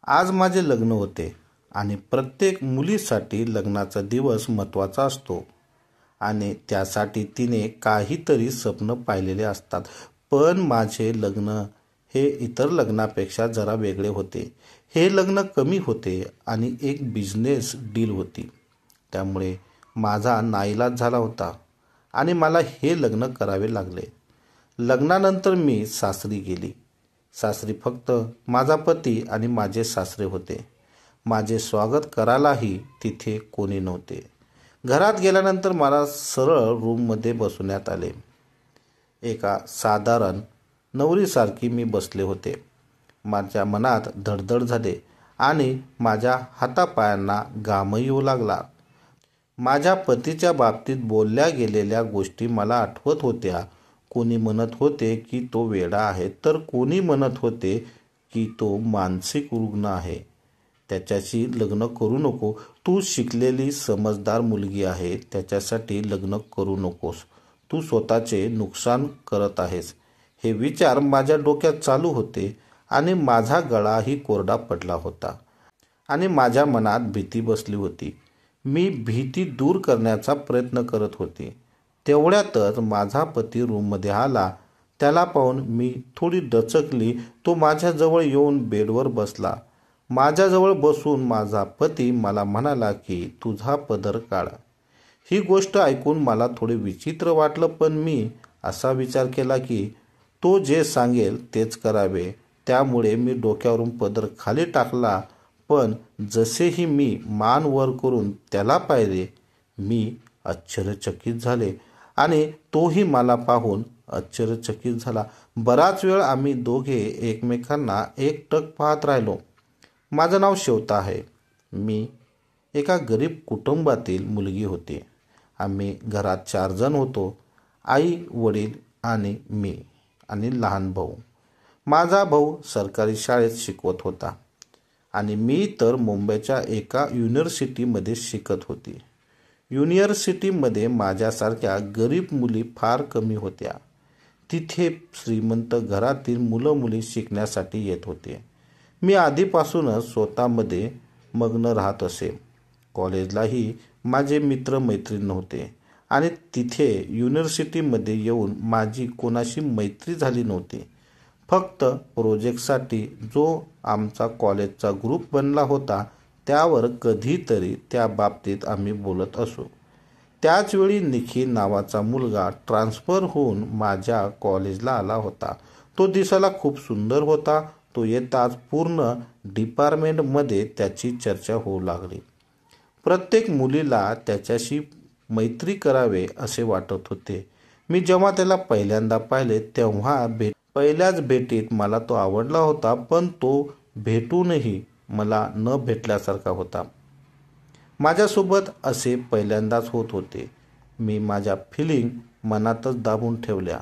आज माझे लग्न होते आणि प्रत्येक मुलीसाठी लग्नाचा दिवस महत्त्वाचा असतो आणि त्यासाठी तिने काहीतरी स्वप्न पाहिलेले असतात. पण माझे लग्न हे इतर लग्नापेक्षा जरा वेगळे होते. हे लग्न कमी होते आणि एक बिझनेस डील होती. त्यामुळे माझा नाईलाज झाला होता आणि मला हे लग्न करावे लागले. लग्नानंतर मी सासरी गेली. सासरी फक्त माझा पती आणि माझे सासरे होते. माझे स्वागत करायलाही तिथे कोणी नव्हते. घरात गेल्यानंतर मला सरळ रूममध्ये बसवण्यात आले. एका साधारण नवरीसारखी मी बसले होते. माझ्या मनात धडधड झाले आणि माझ्या हातापायांना घाम येऊ लागला. माझ्या पतीच्या बाबतीत बोलल्या गेलेल्या गोष्टी मला आठवत होत्या. कोणी म्हणत होते की तो वेडा आहे, तर कोणी म्हणत होते की तो मानसिक रुग्ण आहे. त्याच्याशी लग्न करू नको, तू शिकलेली समजदार मुलगी आहे, त्याच्यासाठी लग्न करू नकोस, तू स्वतःचे नुकसान करत आहेस. हे विचार माझ्या डोक्यात चालू होते आणि माझा गळाही कोरडा पडला होता आणि माझ्या मनात भीती बसली होती. मी भीती दूर करण्याचा प्रयत्न करत होते. तेवढ्यातच माझा पती रूममध्ये आला. त्याला पाहून मी थोडी दचकली. तो माझ्याजवळ येऊन बेडवर बसला. माझ्याजवळ बसून माझा पती मला म्हणाला की तुझा पदर काढ. ही गोष्ट ऐकून मला थोडे विचित्र वाटलं, पण मी असा विचार केला की तो जे सांगेल तेच करावे. त्यामुळे मी डोक्यावरून पदर खाली टाकला. पण जसेही मी मान वर करून त्याला पाहिले, मी आश्चर्यचकित झाले आणि तोही मला पाहून आश्चर्यचकित झाला. बराच वेळ आम्ही दोघे एकमेकांना एकटक पाहत राहिलो. माझं नाव श्वेता आहे. मी एका गरीब कुटुंबातील मुलगी होते. आम्ही घरात 4 जण होतो. आई, वडील आणि मी आणि लहान भाऊ. माझा भाऊ सरकारी शाळेत शिकवत होता आणि मी तर मुंबईच्या एका युनिव्हर्सिटीमध्ये शिकत होती. युनिव्हर्सिटीमध्ये माझ्यासारख्या गरीब मुली फार कमी होत्या. तिथे श्रीमंत घरातील मुलं मुली शिकण्यासाठी येत होते. मी आधीपासूनच स्वतःमध्ये मग्न राहत असे. कॉलेजलाही माझे मित्रमैत्रीण नव्हते आणि तिथे युनिव्हर्सिटीमध्ये येऊन माझी कोणाशी मैत्री झाली नव्हती. फक्त प्रोजेक्टसाठी जो आमचा कॉलेजचा ग्रुप बनला होता त्यावर कधीतरी त्या बाबतीत आम्ही बोलत असू. त्याचवेळी निखिल नावाचा मुलगा ट्रान्सफर होऊन माझ्या कॉलेजला आला होता. तो दिसायला खूप सुंदर होता. तो येताच पूर्ण डिपार्टमेंटमध्ये त्याची चर्चा होऊ लागली. प्रत्येक मुलीला त्याच्याशी मैत्री करावे असे वाटत होते. मी जेव्हा त्याला पहिल्यांदा पाहिले तेव्हा पहिल्याच भेटीत मला तो आवडला होता, पण तो भेटूनही मला न भेटल्यासारखा होता. माझ्यासोबत असे पहिल्यांदाच होत होते. मी माझ्या फिलिंग मनातच दाबून ठेवल्या.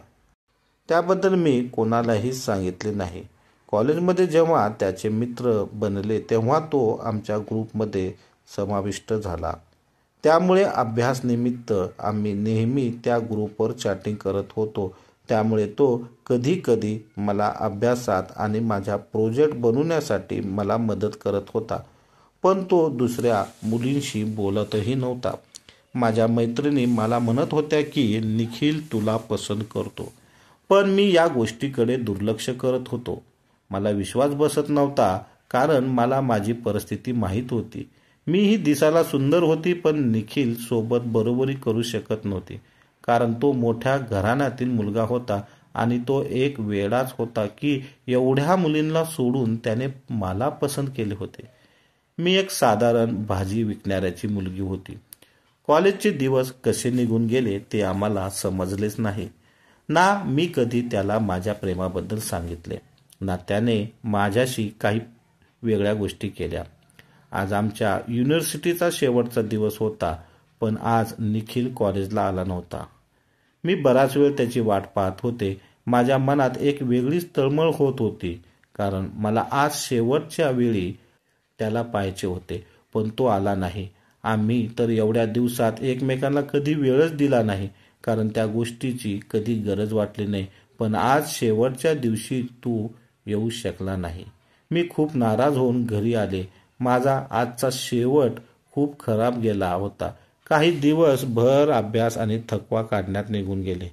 त्याबद्दल मी कोणालाही सांगितले नाही. कॉलेजमध्ये जेव्हा त्याचे मित्र बनले तेव्हा तो आमच्या ग्रुपमध्ये समाविष्ट झाला. त्यामुळे अभ्यासनिमित्त आम्ही नेहमी त्या ग्रुपवर चॅटिंग करत होतो. त्यामुळे तो कधी कधी मला अभ्यासात आणि माझ्या प्रोजेक्ट बनवण्यासाठी मला मदत करत होता. पण तो दुसऱ्या मुलींशी बोलतही नव्हता. माझ्या मैत्रिणी मला म्हणत होत्या की निखिल तुला पसंत करतो, पण मी या गोष्टीकडे दुर्लक्ष करत होतो. मला विश्वास बसत नव्हता, कारण मला माझी परिस्थिती माहीत होती. मीही दिसायला सुंदर होती, पण निखिल सोबत बरोबरी करू शकत नव्हती, कारण तो मोठ्या घराण्यातील मुलगा होता आणि तो एक वेडाच होता की एवढ्या मुलींना सोडून त्याने मला पसंत केले होते. मी एक साधारण भाजी विकणाऱ्याची मुलगी होती. कॉलेजचे दिवस कसे निघून गेले ते आम्हाला समजलेच नाही. ना मी कधी त्याला माझ्या प्रेमाबद्दल सांगितले, ना त्याने माझ्याशी काही वेगळ्या गोष्टी केल्या. आज आमच्या युनिव्हर्सिटीचा शेवटचा दिवस होता, पण आज निखिल कॉलेजला आला नव्हता. मी बराच वेळ त्याची वाट पाहत होते. माझ्या मनात एक वेगळीच तळमळ होत होती, कारण मला आज शेवटच्या वेळी त्याला पाहायचे होते, पण तो आला नाही. आम्ही तर एवढ्या दिवसात एकमेकांना कधी वेळच दिला नाही, कारण त्या गोष्टीची कधी गरज वाटली नाही. पण आज शेवटच्या दिवशी तू येऊ शकला नाही. मी खूप नाराज होऊन घरी आले. माझा आजचा शेवट खूप खराब गेला होता. काही दिवस भर अभ्यास आणि थकवा काढण्यात निघून गेले.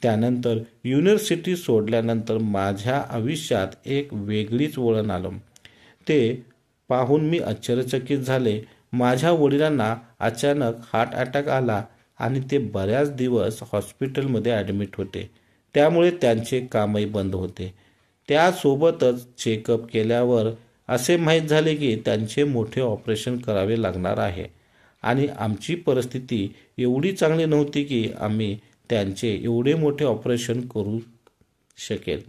त्यानंतर युनिव्हर्सिटी सोडल्यानंतर माझ्या आयुष्यात एक वेगळीच वळण आलं. ते पाहून मी आश्चर्यचकित झाले. माझ्या वडिलांना अचानक हार्ट अटॅक आला आणि ते बऱ्याच दिवस हॉस्पिटलमध्ये ॲडमिट होते. त्यामुळे त्यांचे कामही बंद होते. त्यासोबतच चेकअप केल्यावर असे माहीत झाले की त्यांचे मोठे ऑपरेशन करावे लागणार आहे आणि आमची परिस्थिती एवढी चांगली नव्हती की आम्ही त्यांचे एवढे मोठे ऑपरेशन करू शकेल.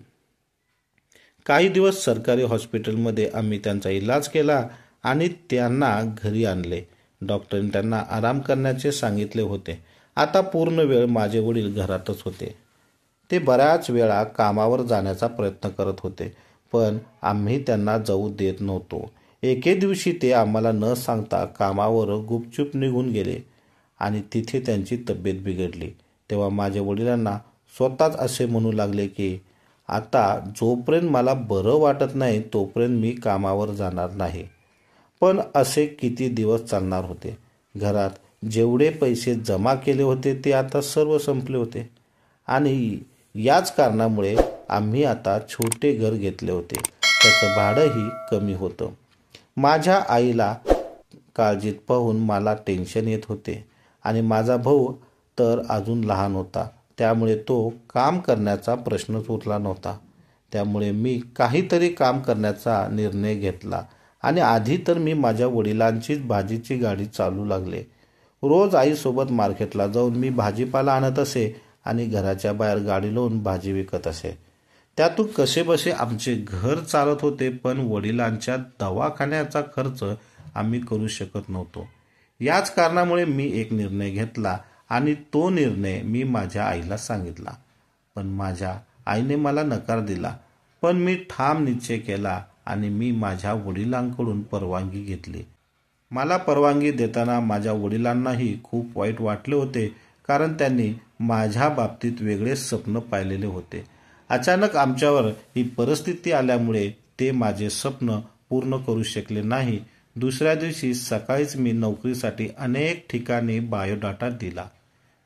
काही दिवस सरकारी हॉस्पिटलमध्ये आम्ही त्यांचा इलाज केला आणि त्यांना घरी आणले. डॉक्टरांनी त्यांना आराम करण्याचे सांगितले होते. आता पूर्ण वेळ माझे वडील घरातच होते. ते बऱ्याच वेळा कामावर जाण्याचा प्रयत्न करत होते, पण आम्ही त्यांना जाऊ देत नव्हतो. एके दिवशी ते आम्हाला न सांगता कामावर गुपचूप निघून गेले आणि तिथे त्यांची तब्येत बिघडली. तेव्हा माझ्या वडिलांना स्वतःच असे म्हणू लागले की आता जोपर्यंत मला बरं वाटत नाही तोपर्यंत मी कामावर जाणार नाही. पण असे किती दिवस चालणार होते? घरात जेवढे पैसे जमा केले होते ते आता सर्व संपले होते आणि याच कारणामुळे आम्ही आता छोटे घर घेतले होते. त्याचं भाडंही कमी होतं. माझ्या आईला काळजीत पाहून मला टेन्शन येत होते आणि माझा भाऊ तर अजून लहान होता. त्यामुळे तो काम करण्याचा प्रश्नच उरला नव्हता. त्यामुळे मी काहीतरी काम करण्याचा निर्णय घेतला आणि आधी तर मी माझ्या वडिलांचीच भाजीची गाडी चालू लागले. रोज आईसोबत मार्केटला जाऊन मी भाजीपाला आणत असे आणि घराच्या बाहेर गाडी लावून भाजी विकत असे. त्यातून कसेबसे आमचे घर चालत होते, पण वडिलांच्या दवाखान्याचा खर्च आम्ही करू शकत नव्हतो. याच कारणामुळे मी एक निर्णय घेतला आणि तो निर्णय मी माझ्या आईला सांगितला. पण माझ्या आईने मला नकार दिला. पण मी ठाम निश्चय केला आणि मी माझ्या वडिलांकडून परवानगी घेतली. मला परवानगी देताना माझ्या वडिलांनाही खूप वाईट वाटले होते, कारण त्यांनी माझ्या बाबतीत वेगळे स्वप्न पाहिलेले होते. अचानक आमच्यावर ही परिस्थिती आल्यामुळे ते माझे स्वप्न पूर्ण करू शकले नाही. दुसऱ्या दिवशी सकाळीच मी नोकरीसाठी अनेक ठिकाणी बायोडाटा दिला.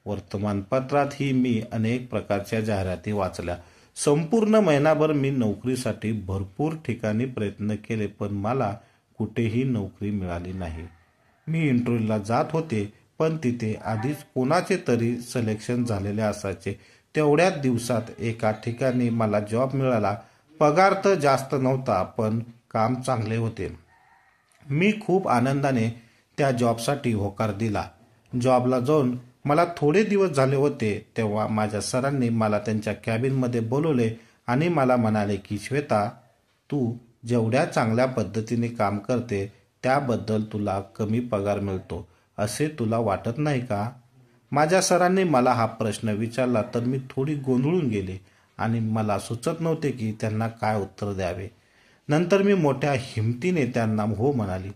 वर्तमानपत्रातही मी अनेक प्रकारच्या जाहिराती वाचल्या. संपूर्ण महिनाभर मी नोकरीसाठी भरपूर ठिकाणी प्रयत्न केले, पण मला कुठेही नोकरी मिळाली नाही. मी इंटरव्ह्यूला जात होते, पण तिथे आधीच कोणाचे तरी सिलेक्शन झालेले असायचे. तेवढ्याच दिवसात एका ठिकाणी मला जॉब मिळाला. पगार तर जास्त नव्हता, पण काम चांगले होते. मी खूप आनंदाने त्या जॉबसाठी होकार दिला. जॉबला जाऊन मला थोडे दिवस झाले होते तेव्हा माझ्या सरांनी मला त्यांच्या कॅबिनमध्ये बोलवले आणि मला म्हणाले की श्वेता, तू जेवढ्या चांगल्या पद्धतीने काम करते त्याबद्दल तुला कमी पगार मिळतो असे तुला वाटत नाही का? माझ्या सरांनी मला हा प्रश्न विचारला तर मी थोडी गोंधळून गेले आणि मला सुचत नव्हते की त्यांना काय उत्तर द्यावे. नंतर मी मोठ्या हिमतीने त्यांना हो म्हणाली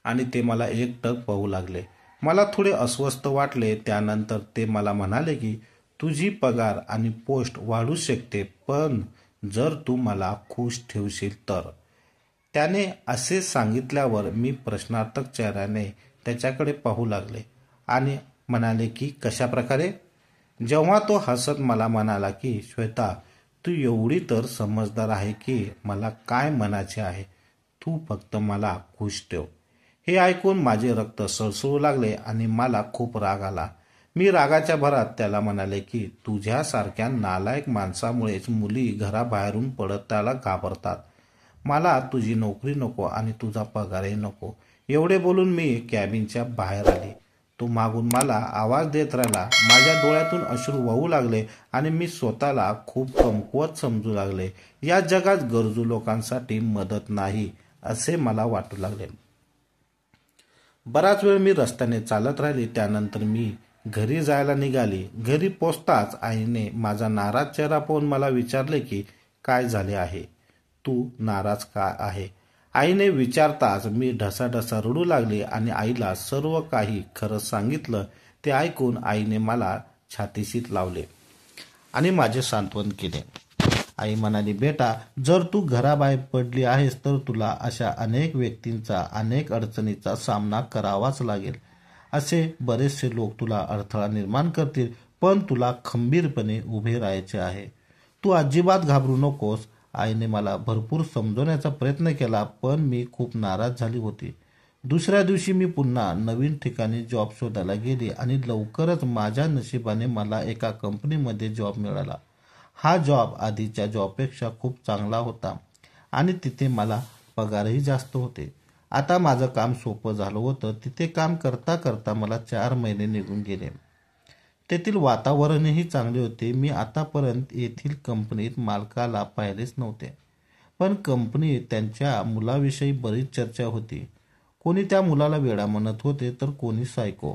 आणि ते मला एकटक पाहू लागले. मला थोडे अस्वस्थ वाटले. त्यानंतर ते मला म्हणाले की तुझी पगार आणि पोस्ट वाढू शकते, पण जर तू मला खुश ठेवशील तर. त्याने असे सांगितल्यावर मी प्रश्नार्थक चेहऱ्याने त्याच्याकडे पाहू लागले आणि म्हणाले की कशा प्रकारे? जेव्हा तो हसत मला म्हणाला की श्वेता, तू एवढी तर समजदार आहे की मला काय म्हणायचे आहे, तू फक्त मला खुश ठेव. हे ऐकून माझे रक्त सळसळू लागले आणि मला खूप राग आला. मी रागाच्या भरात त्याला म्हणाले की तुझ्यासारख्या नालायक माणसामुळेच मुली घराबाहेरून पडत त्याला घाबरतात. मला तुझी नोकरी नको आणि तुझा पगारही नको. एवढे बोलून मी कॅबिनच्या बाहेर आले. तो मागून मला आवाज देत राहिला. माझ्या डोळ्यातून अश्रू वाहू लागले आणि मी स्वतःला खूप कमकुवत समजू लागले. या जगात गरजू लोकांसाठी मदत नाही असे मला वाटू लागले. बराच वेळ मी रस्त्याने चालत राहिली. त्यानंतर मी घरी जायला निघाली. घरी पोचताच आईने माझा नाराज चेहरा पाहून मला विचारले की काय झाले आहे, तू नाराज का आहे? आईने विचारताच मी ढसाढसा रडू लागले आणि आईला सर्व काही खरं सांगितलं. ते ऐकून आईने मला छातीशीत लावले आणि माझे सांत्वन केले आई म्हणाली, बेटा, जर तू घराबाहेर पडली आहेस तर तुला अशा अनेक व्यक्तींचा, अनेक अडचणीचा सामना करावाच लागेल. असे बरेचसे लोक तुला अडथळा निर्माण करतील, पण तुला खंबीरपणे उभे राहायचे आहे. तू अजिबात घाबरू नकोस. आईने मला भरपूर समजवण्याचा प्रयत्न केला, पण मी खूप नाराज झाली होती. दुसऱ्या दिवशी मी पुन्हा नवीन ठिकाणी जॉब शोधायला गेली आणि लवकरच माझ्या नशिबाने मला एका कंपनीमध्ये जॉब मिळाला. हा जॉब आधीच्या जॉबपेक्षा खूप चांगला होता आणि तिथे मला पगारही जास्त होते. आता माझं काम सोपं झालं होतं. तिथे काम करता करता मला 4 महिने निघून गेले. तेथील वातावरणही चांगले होते. मी आतापर्यंत येथील कंपनीत मालकाला पाहिलेच नव्हते, पण कंपनीत त्यांच्या मुलाविषयी बरीच चर्चा होती. कोणी त्या मुलाला वेडा म्हणत होते तर कोणी सायको,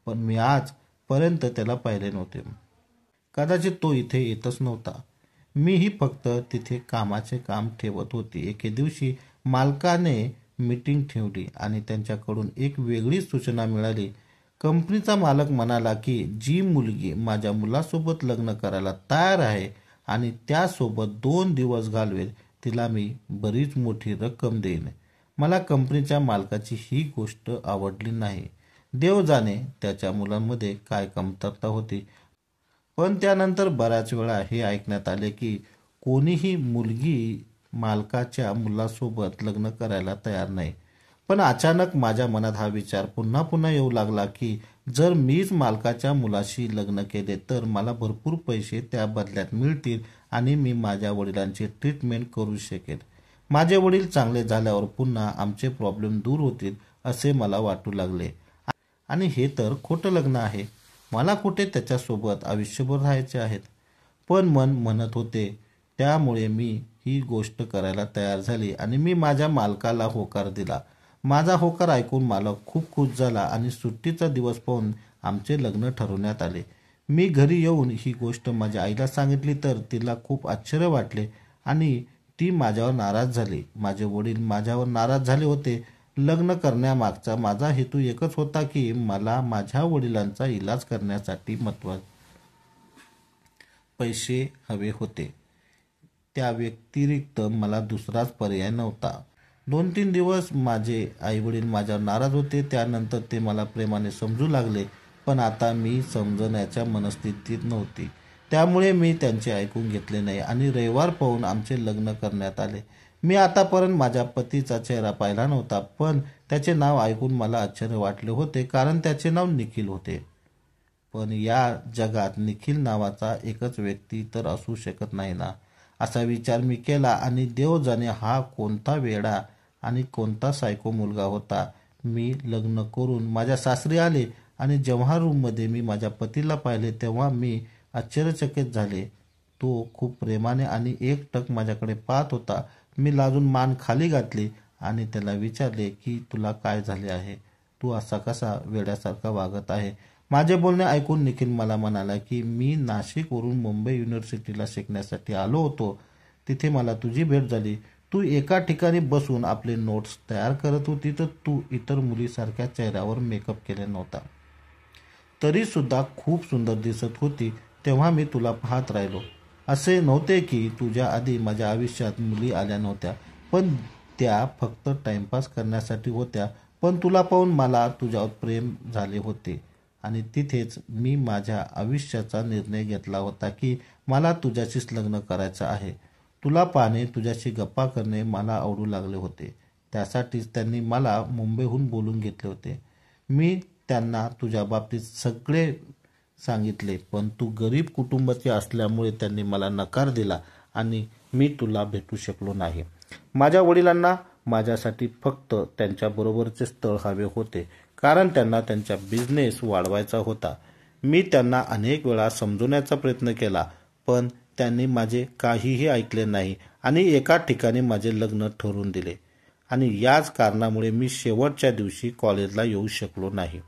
पण मी आजपर्यंत त्याला पाहिले नव्हते. कदाचित तो इथे येतच नव्हता. मीही फक्त तिथे कामाचे काम ठेवत होती. एके दिवशी मालकाने मीटिंग ठेवली आणि त्यांच्याकडून एक वेगळी सूचना मिळाली. कंपनीचा मालक म्हणाला की जी मुलगी माझ्या मुलासोबत लग्न करायला तयार आहे आणि त्यासोबत 2 दिवस घालवेल तिला मी बरीच मोठी रक्कम देईन. मला कंपनीच्या मालकाची ही गोष्ट आवडली नाही. देव जाणे त्याच्या मुलांमध्ये काय कमतरता होती, पण त्यानंतर बऱ्याच वेळा हे ऐकण्यात आले की कोणीही मुलगी मालकाच्या मुलासोबत लग्न करायला तयार नाही. पण अचानक माझ्या मनात हा विचार पुन्हा पुन्हा येऊ लागला की जर मीच मालकाच्या मुलाशी लग्न केले तर मला भरपूर पैसे त्या बदल्यात मिळतील आणि मी माझ्या वडिलांची ट्रीटमेंट करू शकेल. माझे वडील चांगले झाल्यावर पुन्हा आमचे प्रॉब्लेम दूर होतील असे मला वाटू लागले. आणि हे तर खोटं लग्न आहे. मला कुठे त्याच्यासोबत आयुष्यभर राहायचे आहेत. पण मन म्हणत होते. त्यामुळे मी ही गोष्ट करायला तयार झाली आणि मी माझ्या मालकाला होकार दिला. माझा होकार ऐकून मालक खूप खुश झाला आणि सुट्टीचा दिवस पाहून आमचे लग्न ठरवण्यात आले. मी घरी येऊन ही गोष्ट माझ्या आईला सांगितली तर तिला खूप आश्चर्य वाटले आणि ती माझ्यावर नाराज झाली. माझे वडील माझ्यावर नाराज झाले होते. लग्न करण्यामागचा माझा हेतू एकच होता की मला माझ्या वडिलांचा इलाज करण्यासाठी पैसे हवे होते. त्या व्यतिरिक्त मला दुसराच पर्याय नव्हता. 2-3 दिवस माझे आईवडील माझ्यावर नाराज होते. त्यानंतर ते मला प्रेमाने समजू लागले, पण आता मी समजण्याच्या मनस्थितीत नव्हती. त्यामुळे मी त्यांचे ऐकून घेतले नाही आणि रविवार पाहून आमचे लग्न करण्यात आले. मी आतापर्यंत माझ्या पतीचा चेहरा पाहिला नव्हता, पण त्याचे नाव ऐकून मला आश्चर्य वाटले होते, कारण त्याचे नाव निखिल होते. पण या जगात निखिल नावाचा एकच व्यक्ती तर असू शकत नाही ना, असा विचार मी केला आणि देव जाणे हा कोणता वेडा आणि कोणता सायको मुलगा होता. मी लग्न करून माझ्या सासरी आले आणि जेव्हा रूममध्ये मी माझ्या पतीला पाहिले तेव्हा मी आश्चर्यचकित झाले. तो खूप प्रेमाने आणि एकटक माझ्याकडे पाहत होता. मी लाजून मान खाली घातली आणि त्याला विचारले की तुला काय झाले आहे? तू असा कसा वेड्यासारखा वागत आहे? माझे बोलणे ऐकून निखिल मला म्हणाला की मी नाशिकवरून मुंबई युनिव्हर्सिटीला शिकण्यासाठी आलो होतो. तिथे मला तुझी भेट झाली. तू एका ठिकाणी बसून आपले नोट्स तयार करत होती तर तू इतर मुलीसारख्या चेहऱ्यावर मेकअप केला नव्हता. तरी सुद्धा खूप सुंदर दिसत होती. तेव्हा मी तुला पाहत राहिलो. असे नव्हते की तुझ्या आधी माझ्या आयुष्यात मुली आल्या नव्हत्या, पण त्या फक्त टाइमपास करण्यासाठी होत्या. पण तुला पाहून मला तुझ्यावर प्रेम झाले होते आणि तिथेच मी माझ्या आयुष्याचा निर्णय घेतला होता की मला तुझ्याशीच लग्न करायचं आहे. तुला पाहणे, तुझ्याशी गप्पा करणे मला आवडू लागले होते. त्यासाठीच त्यांनी मला मुंबईहून बोलून घेतले होते. मी त्यांना तुझ्या बाबतीत सगळे सांगितले, पण तू गरीब कुटुंबाची असल्यामुळे त्यांनी मला नकार दिला आणि मी तुला भेटू शकलो नाही. माझ्या वडिलांना माझ्यासाठी फक्त त्यांच्याबरोबरचे स्थळ हवे होते, कारण त्यांना त्यांचा बिझनेस वाढवायचा होता. मी त्यांना अनेक वेळा समजवण्याचा प्रयत्न केला, पण त्यांनी माझे काहीही ऐकले नाही आणि एका ठिकाणी माझे लग्न ठरवून दिले. आणि याच कारणामुळे मी शेवटच्या दिवशी कॉलेजला येऊ शकलो नाही.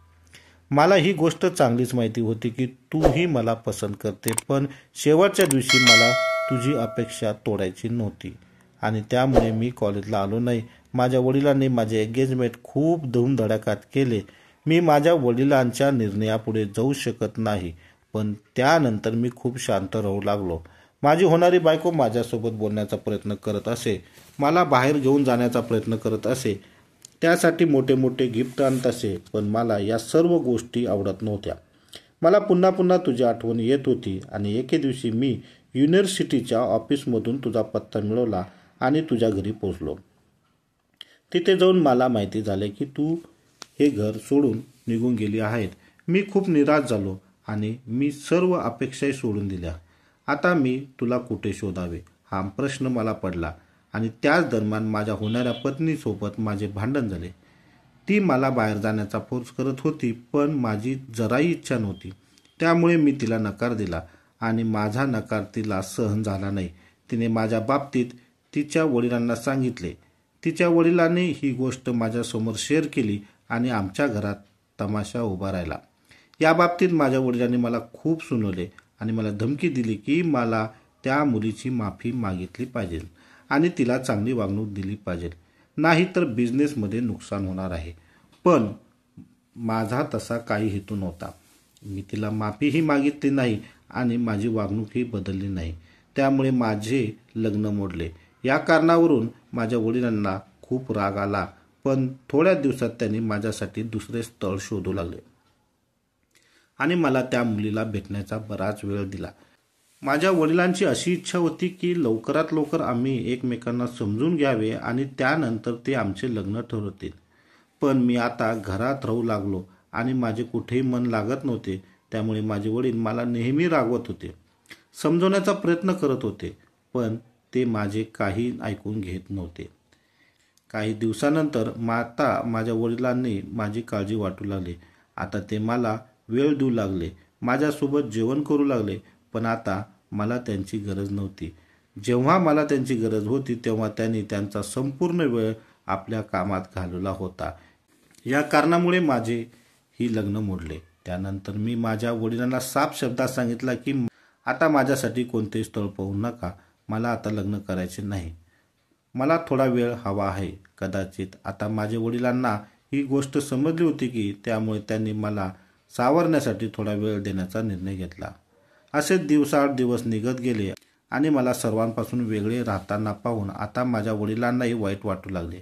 मला ही गोष्ट चांगलीच माहिती होती की तूही मला पसंत करते, पण शेवटच्या दिवशी मला तुझी अपेक्षा तोडायची नव्हती आणि त्यामुळे मी कॉलेजला आलो नाही. माझ्या वडिलांनी माझे एंगेजमेंट खूप धूमधडाक्यात केले. मी माझ्या वडिलांच्या निर्णयापुढे जाऊ शकत नाही, पण त्यानंतर मी खूप शांत राहू लागलो. माझी होणारी बायको माझ्यासोबत बोलण्याचा प्रयत्न करत असे, मला बाहेर घेऊन जाण्याचा प्रयत्न करत असे, त्यासाठी मोठे मोठे गिफ्ट आणत असे, पण मला या सर्व गोष्टी आवडत नव्हत्या. मला पुन्हा पुन्हा तुझी आठवण येत होती आणि एके दिवशी मी युनिव्हर्सिटीच्या ऑफिसमधून तुझा पत्ता मिळवला आणि तुझ्या घरी पोचलो. तिथे जाऊन मला माहिती झाले की तू हे घर सोडून निघून गेली आहेत. मी खूप निराश झालो आणि मी सर्व अपेक्षाही सोडून दिल्या. आता मी तुला कुठे शोधावे हा प्रश्न मला पडला आणि त्याच दरम्यान माझ्या होणाऱ्या पत्नीसोबत माझे भांडण झाले. ती मला बाहेर जाण्याचा फोर्स करत होती, पण माझी जराही इच्छा नव्हती. त्यामुळे मी तिला नकार दिला आणि माझा नकार तिला सहन झाला नाही. तिने माझ्या बाबतीत तिच्या वडिलांना सांगितले. तिच्या वडिलांनी ही गोष्ट माझ्यासमोर शेअर केली आणि आमच्या घरात तमाशा उभा राहिला. या बाबतीत माझ्या वडिलांनी मला खूप सुनावले आणि मला धमकी दिली की मला त्या मुलीची माफी मागितली पाहिजे आणि तिला चांगली वागणूक दिली पाहिजे, नाही तर बिझनेसमध्ये नुकसान होणार आहे. पण माझा तसा काही हेतू नव्हता. मी तिला माफीही मागितली नाही आणि माझी वागणूकही बदलली नाही. त्यामुळे माझे लग्न मोडले. या कारणावरून माझ्या वडिलांना खूप राग आला, पण थोड्या दिवसात त्यांनी माझ्यासाठी दुसरे स्थळ शोधू लागले आणि मला त्या मुलीला भेटण्याचा बराच वेळ दिला. माझ्या वडिलांची अशी इच्छा होती की लवकरात लवकर आम्ही एकमेकांना समजून घ्यावे आणि त्यानंतर ते आमचे लग्न ठरवतील. पण मी आता घरात राहू लागलो आणि माझे कुठेही मन लागत नव्हते. त्यामुळे माझे वडील मला नेहमी रागवत होते, समजवण्याचा प्रयत्न करत होते, पण ते माझे काही ऐकून घेत नव्हते. काही दिवसानंतर माझ्या वडिलांनी माझी काळजी वाटू लागले. आता ते मला वेळ देऊ लागले, माझ्यासोबत जेवण करू लागले, पण आता मला त्यांची गरज नव्हती. जेव्हा मला त्यांची गरज होती तेव्हा त्यांनी त्यांचा संपूर्ण वेळ आपल्या कामात घालवला होता. या कारणामुळे माझे ही लग्न मोडले. त्यानंतर मी माझ्या वडिलांना साफ शब्दात सांगितलं की आता माझ्यासाठी कोणतेही स्थळ पाहू नका, मला आता लग्न करायचे नाही, मला थोडा वेळ हवा आहे. कदाचित आता माझ्या वडिलांना ही गोष्ट समजली होती की त्यामुळे त्यांनी मला सावरण्यासाठी थोडा वेळ देण्याचा निर्णय घेतला. असे दिवस निघत गेले आणि मला सर्वांपासून वेगळे राहताना पाहून आता माझ्या वडिलांनाही वाईट वाटू लागले.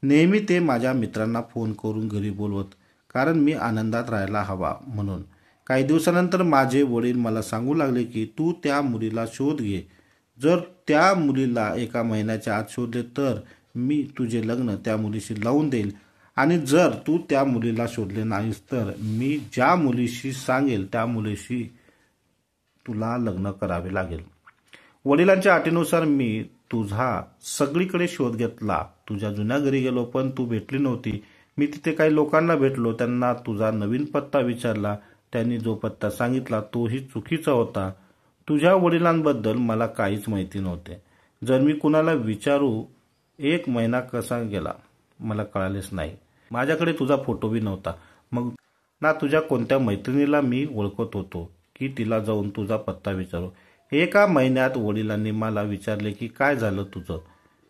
नेहमी ते माझ्या मित्रांना फोन करून घरी बोलवत, कारण मी आनंदात राहायला हवा म्हणून. काही दिवसानंतर माझे वडील मला सांगू लागले की तू त्या मुलीला शोध घे. जर त्या मुलीला 1 महिन्याच्या आत शोधले तर मी तुझे लग्न त्या मुलीशी लावून देईल आणि जर तू त्या मुलीला शोधले नाहीस तर मी ज्या मुलीशी सांगेल त्या मुलीशी तुला लग्न करावे लागेल. वडिलांच्या अटीनुसार मी तुझा सगळीकडे शोध घेतला. तुझ्या जुन्या घरी गेलो पण तू भेटली नव्हती. मी तिथे काही लोकांना भेटलो, त्यांना तुझा नवीन पत्ता विचारला. त्यांनी जो पत्ता सांगितला तोही चुकीचा होता. तुझ्या वडिलांबद्दल मला काहीच माहिती नव्हते. जर मी कुणाला विचारू 1 महिना कसा गेला मला कळालेच नाही. माझ्याकडे तुझा फोटोही नव्हता. मग ना तुझ्या कोणत्या मैत्रिणीला मी ओळखत होतो की तिला जाऊन तुझा पत्ता विचारू. 1 महिन्यात वडिलांनी मला विचारले की काय झालं तुझं.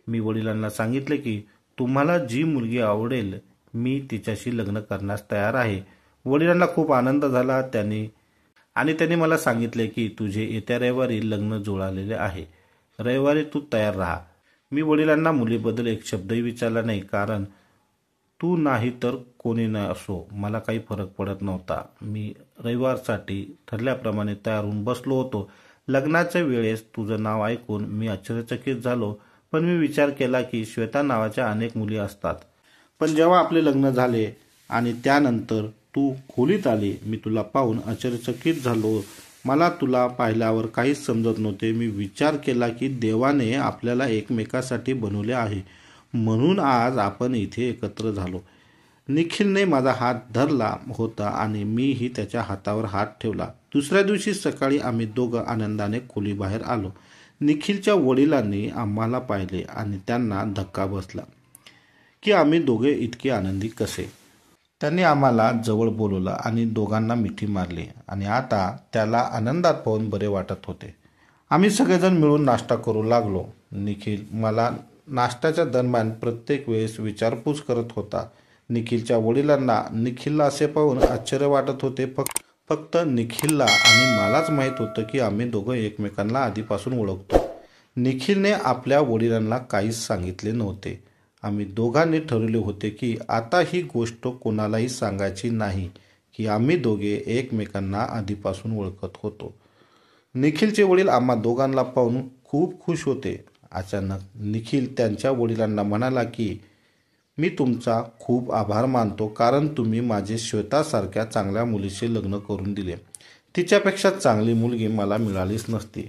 मी वडिलांना सांगितले की तुम्हाला जी मुलगी आवडेल मी तिच्याशी लग्न करण्यास तयार आहे. वडिलांना खूप आनंद झाला त्यांनी मला सांगितले की तुझे येत्या रविवारी लग्न जुळालेले आहे. रविवारी तू तयार राहा. मी वडिलांना मुलीबद्दल एक शब्दही विचारला नाही, कारण तू नाही तर कोणी न असो मला काही फरक पडत नव्हता. मी रविवारसाठी ठरल्याप्रमाणे तयार होऊन बसलो होतो. लग्नाच्या वेळेस तुझं नाव ऐकून मी आश्चर्यचकित झालो, पण मी विचार केला की श्वेता नावाच्या अनेक मुली असतात. पण जेव्हा आपले लग्न झाले आणि त्यानंतर तू खोलीत आली, मी तुला पाहून आश्चर्यचकित झालो. मला तुला पाहिल्यावर काहीच समजत नव्हते. मी विचार केला की देवाने आपल्याला एकमेकासाठी बनवले आहे, म्हणून आज आपण इथे एकत्र झालो. निखिलने माझा हात धरला होता आणि मीही त्याच्या हातावर हात ठेवला. दुसऱ्या दिवशी सकाळी आम्ही दोघं आनंदाने खोलीबाहेर आलो. निखिलच्या वडिलांनी आम्हाला पाहिले आणि त्यांना धक्का बसला की आम्ही दोघे इतके आनंदी कसे. त्यांनी आम्हाला जवळ बोलवलं आणि दोघांना मिठी मारली आणि आता त्याला आनंदात पाहून बरे वाटत होते. आम्ही सगळेजण मिळून नाश्ता करू लागलो. निखिल मला नाश्त्याच्या दरम्यान प्रत्येक वेळेस विचारपूस करत होता. निखिलच्या वडिलांना निखिलला असे पाहून आश्चर्य वाटत होते, फक्त निखिलला आणि मलाच माहीत होतं की आम्ही दोघं एकमेकांना आधीपासून ओळखतो. निखिलने आपल्या वडिलांना काहीच सांगितले नव्हते. आम्ही दोघांनी ठरवले होते की आता ही गोष्ट कोणालाही सांगायची नाही की आम्ही दोघे एकमेकांना आधीपासून ओळखत होतो. निखिलचे वडील आम्हा दोघांना पाहून खूप खुश होते. अचानक निखिल त्यांच्या वडिलांना म्हणाला की मी तुमचा खूप आभार मानतो कारण तुम्ही माझे श्वेतासारख्या चांगल्या मुलीचे लग्न करून दिले. तिच्यापेक्षा चांगली मुलगी मला मिळालीच नसती.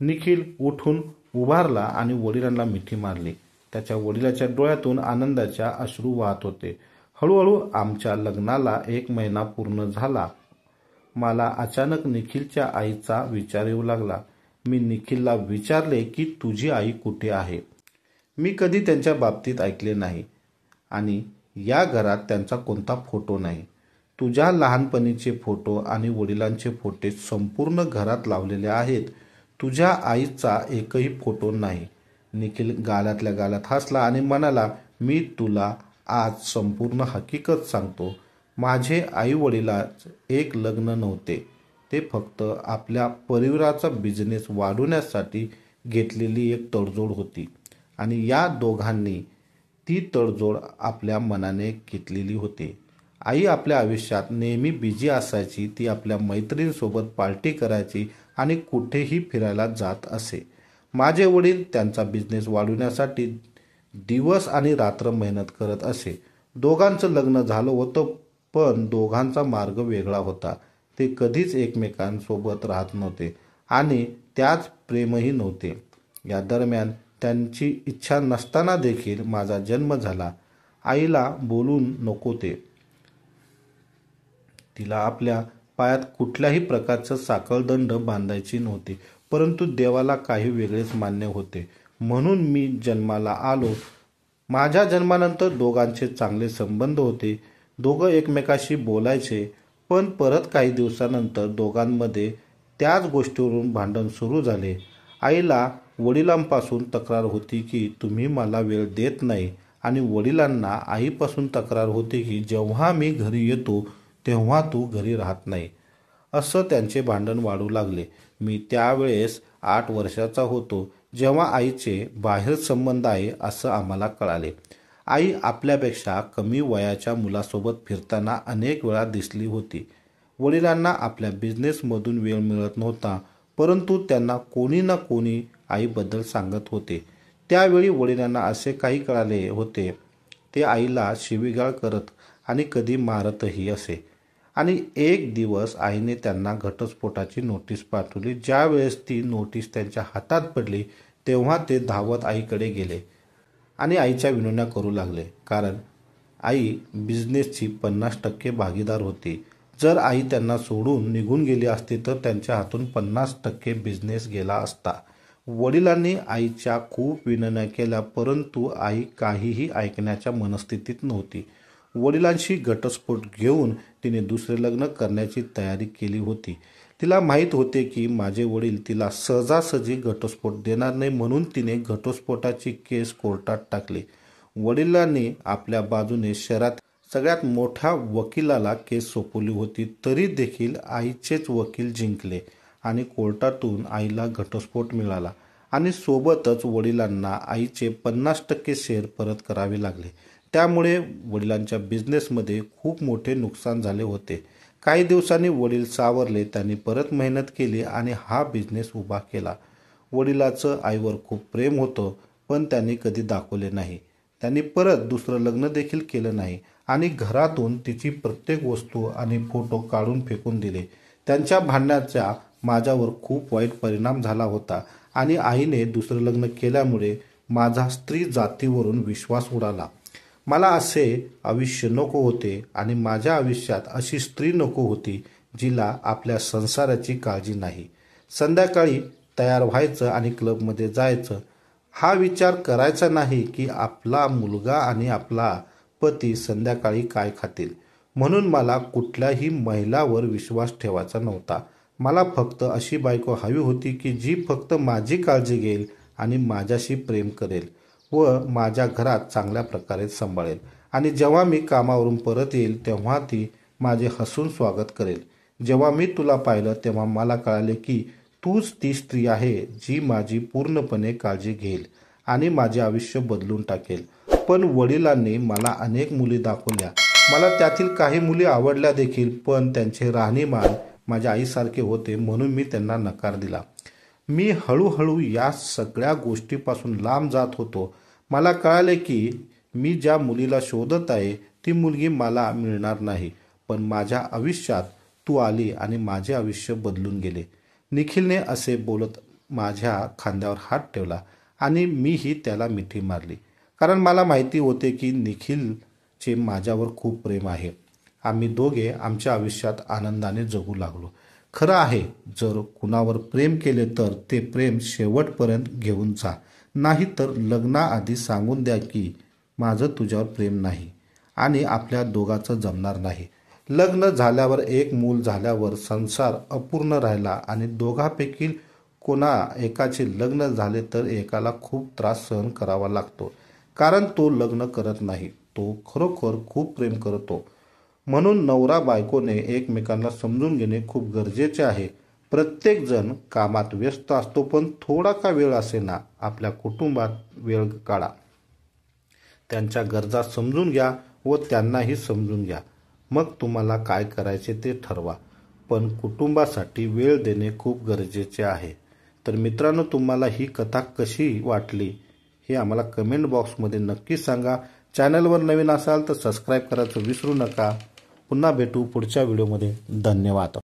निखिल उठून उभारला आणि वडिलांना मिठी मारली. त्याच्या वडिलाच्या डोळ्यातून आनंदाच्या अश्रू वाहत होते. हळूहळू आमच्या लग्नाला 1 महिना पूर्ण झाला. मला अचानक निखिलच्या आईचा विचार येऊ लागला. मी निखिलला विचारले की तुझी आई कुठे आहे? मी कधी त्यांच्या बाबतीत ऐकले नाही आणि या घरात त्यांचा कोणता फोटो नाही. तुझ्या लहानपणीचे फोटो आणि वडिलांचे फोटो संपूर्ण घरात लावलेले आहेत. तुझ्या आईचा एकही फोटो नाही. निखिल गालातल्या गालात हसला आणि म्हणाला, मी तुला आज संपूर्ण हकीकत सांगतो. माझे आई वडिलाच एक लग्न नव्हते. ते फक्त आपल्या परिवाराचा बिझनेस वाढवण्यासाठी घेतलेली एक तडजोड होती आणि या दोघांनी ती तडजोड आपल्या मनाने घेतलेली होती. आई आपल्या आयुष्यात नेहमी बिझी असायची. ती आपल्या मैत्रिणींसोबत पार्टी करायची आणि कुठेही फिरायला जात असे. माझे वडील त्यांचा बिझनेस वाढवण्यासाठी दिवस आणि रात्र मेहनत करत असे. दोघांचं लग्न झालं होतं पण दोघांचा मार्ग वेगळा होता. ते कधीच एकमेकांसोबत राहत नव्हते आणि त्याच प्रेमही नव्हते. या दरम्यान त्यांची इच्छा नसताना देखील माझा जन्म झाला. आईला बोलून नको ते. तिला आपल्या पायात कुठल्याही प्रकारचं साखळदंड बांधायची नव्हती. परंतु देवाला काही वेगळेच मान्य होते म्हणून मी जन्माला आलो. माझ्या जन्मानंतर दोघांचे चांगले संबंध होते. दोघं एकमेकाशी बोलायचे. पण परत काही दिवसानंतर दोघांमध्ये त्याच गोष्टीवरून भांडण सुरू झाले. आईला वडिलांपासून तक्रार होती की तुम्ही मला वेळ देत नाही आणि वडिलांना आईपासून तक्रार होती की जेव्हा मी घरी येतो तेव्हा तू घरी राहत नाही. असं त्यांचे भांडण वाढू लागले. मी त्यावेळेस 8 वर्षाचा होतो जेव्हा आईचे बाहेर संबंध आहे असं आम्हाला कळाले. आई आपल्यापेक्षा कमी वयाच्या मुलासोबत फिरताना अनेक वेळा दिसली होती. वडिलांना आपल्या बिझनेसमधून वेळ मिळत नव्हता परंतु त्यांना कोणी ना कोणी आईबद्दल सांगत होते. त्यावेळी वडिलांना असे काही कळाले होते. ते आईला शिवीगाळ करत आणि कधी मारतही असे. आणि एक दिवस आईने त्यांना घटस्फोटाची नोटीस पाठवली. ज्यावेळेस ती नोटीस त्यांच्या हातात पडली तेव्हा ते धावत आईकडे गेले आणि आईच्या विनवण्या करू लागले. कारण आई बिझनेसची 50% भागीदार होती. जर आई त्यांना सोडून निघून गेली असती तर त्यांच्या हातून 50% बिझनेस गेला असता. वडिलांनी आईच्या खूप विनवण्या केल्या परंतु आई काहीही ऐकण्याच्या मनस्थितीत नव्हती. वडिलांशी घटस्फोट घेऊन तिने दुसरे लग्न करण्याची तयारी केली होती. तिला माहीत होते की माझे वडील तिला सहजासहजी घटस्फोट देणार नाही म्हणून तिने घटस्फोटाची केस कोर्टात टाकली. वडिलांनी आपल्या बाजूने शहरात सगळ्यात मोठ्या वकिलाला केस सोपवली होती. तरी देखील आईचेच वकील जिंकले आणि कोर्टातून आईला घटस्फोट मिळाला आणि सोबतच वडिलांना आईचे 50% शेअर परत करावे लागले. त्यामुळे वडिलांच्या बिझनेसमध्ये खूप मोठे नुकसान झाले होते. काही दिवसांनी वडील सावरले. त्यांनी परत मेहनत केली आणि हा बिझनेस उभा केला. वडिलाचं आईवर खूप प्रेम होतं पण त्यांनी कधी दाखवले नाही. त्यांनी परत दुसरं लग्न देखील केलं नाही आणि घरातून तिची प्रत्येक वस्तू आणि फोटो काढून फेकून दिले. त्यांच्या भांडणाचा माझ्यावर खूप वाईट परिणाम झाला होता आणि आईने दुसरं लग्न केल्यामुळे माझा स्त्री जातीवरून विश्वास उडाला. मला असे आयुष्य नको होते आणि माझ्या आयुष्यात अशी स्त्री नको होती जिला आपल्या संसाराची काळजी नाही. संध्याकाळी तयार व्हायचं आणि क्लबमध्ये जायचं. हा विचार करायचा नाही की आपला मुलगा आणि आपला पती संध्याकाळी काय खातील. म्हणून मला कुठल्याही महिलावर विश्वास ठेवायचा नव्हता. मला फक्त अशी बायको हवी होती की जी फक्त माझी काळजी घेईल आणि माझ्याशी प्रेम करेल व माझ्या घरात चांगल्या प्रकारे सांभाळेल आणि जेव्हा मी कामावरून परत येईल तेव्हा ती माझे हसून स्वागत करेल. जेव्हा मी तुला पाहिलं तेव्हा मला कळाले की तूच ती स्त्री आहे जी माझी पूर्णपणे काळजी घेईल आणि माझे आयुष्य बदलून टाकेल. पण वडिलांनी मला अनेक मुली दाखवल्या. मला त्यातील काही मुली आवडल्या देखील, पण त्यांचे राहणीमान माझ्या आईसारखे होते म्हणून मी त्यांना नकार दिला. मी हळूहळू या सगळ्या गोष्टीपासून लांब जात होतो. मला कळाले की मी ज्या मुलीला शोधत आहे ती मुलगी मला मिळणार नाही. पण माझ्या आयुष्यात तू आली आणि माझे आयुष्य बदलून गेले. निखिलने असे बोलत माझ्या खांद्यावर हात ठेवला आणि मीही त्याला मिठी मारली. कारण मला माहिती होते की निखिलचे माझ्यावर खूप प्रेम आहे. आम्ही दोघे आमच्या आयुष्यात आनंदाने जगू लागलो. खरं आहे, जर कुणावर प्रेम केले तर ते प्रेम शेवटपर्यंत घेऊन जा. नाही तर लग्नाआधी सांगून द्या की माझं तुझ्यावर प्रेम नाही आणि आपल्या दोघांचं जमणार नाही. लग्न झाल्यावर एक मूल झाल्यावर संसार अपूर्ण राहिला आणि दोघांपैकी कोणा एकाचे लग्न झाले तर एकाला खूप त्रास सहन करावा लागतो. कारण तो लग्न करत नाही, तो खरोखर खूप प्रेम करतो. म्हणून नवरा बायकोने एकमेकांना समजून घेणे खूप गरजेचे आहे. प्रत्येक जण कामात व्यस्त असतो, पण थोडा का वेळ असेना आपल्या कुटुंबात वेळ काढा. त्यांच्या गरजा समजून घ्या व त्यांनाही समजून घ्या. मग तुम्हाला काय करायचे ते ठरवा. पण कुटुंबासाठी वेळ देणे खूप गरजेचे आहे. तर मित्रांनो, तुम्हाला ही कथा कशी वाटली हे आम्हाला कमेंट बॉक्समध्ये नक्की सांगा. चॅनलवर नवीन असाल तर सबस्क्राईब करायचं विसरू नका. पुन्हा भेटू पुढच्या व्हिडिओमध्ये. धन्यवाद.